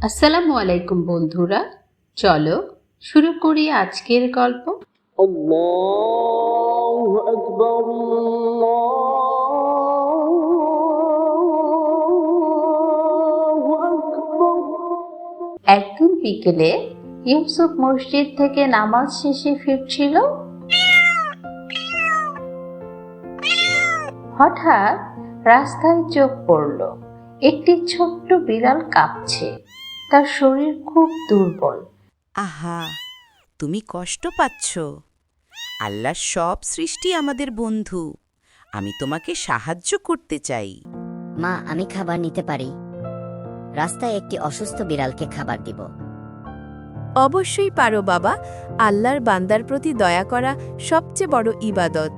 আসসালামু আলাইকুম বন্ধুরা, চলো শুরু করি আজকের গল্প। আল্লাহু আকবার, আল্লাহু আকবার। একদিন বিকেলে ইউসুফ মসজিদ থেকে নামাজ শেষে ফিরছিল। হঠাৎ রাস্তায় চোখ পড়ল, একটি ছোট্ট বিড়াল কাঁপছে। তার শরীর খুব দুর্বল। আহা, তুমি কষ্ট পাচ্ছ। আল্লাহর সব সৃষ্টি আমাদের বন্ধু। আমি তোমাকে সাহায্য করতে চাই। মা, আমি খাবার নিতে পারি? রাস্তায় একটি অসুস্থ বিড়ালকে খাবার দিব। অবশ্যই পারো বাবা। আল্লাহর বান্দার প্রতি দয়া করা সবচেয়ে বড় ইবাদত।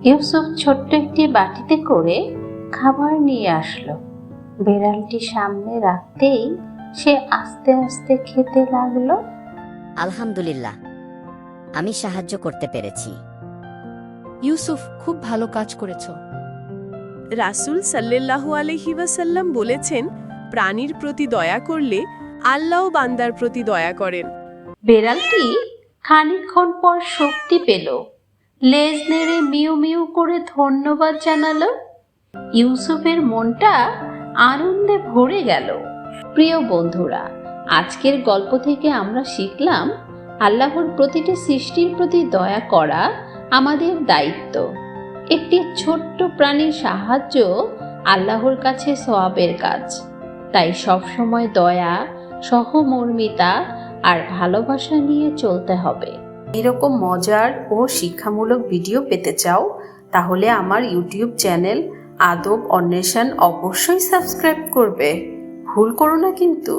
ইউসুফ ছোট্ট একটি বাটিতে করে খাবার নিয়ে আসলো। বিড়ালটি সামনে রাখতেই সে আস্তে আস্তে খেতে লাগলো। আলহামদুলিল্লাহ, আমি সাহায্য করতে পেরেছি। ইউসুফ, খুব ভালো কাজ করেছ। রাসূল সাল্লাল্লাহু আলাইহি ওয়াসাল্লাম বলেছেন, প্রাণীর প্রতি দয়া করলে আল্লাহও বান্দার প্রতি দয়া করেন। বিড়ালটি খানিকক্ষণ পর শক্তি পেল, লেজ নেড়ে মিউ মিউ করে ধন্যবাদ জানালো। ইউসুফের মনটা আনন্দে ভরে গেল। প্রিয় বন্ধুরা, আজকের গল্প থেকে আমরা শিখলাম আল্লাহর প্রতিটি সৃষ্টির প্রতি দয়া করা আমাদের দায়িত্ব। একটি ছোট্ট প্রাণীর সাহায্য আল্লাহর কাছে সওয়াবের কাজ। তাই সবসময় দয়া, সহমর্মিতা আর ভালোবাসা নিয়ে চলতে হবে। এরকম মজার ও শিক্ষামূলক ভিডিও পেতে চাও তাহলে আমার ইউটিউব চ্যানেল আদব অন্বেষণ অবশ্যই সাবস্ক্রাইব করবে। ভুল করো না কিন্তু।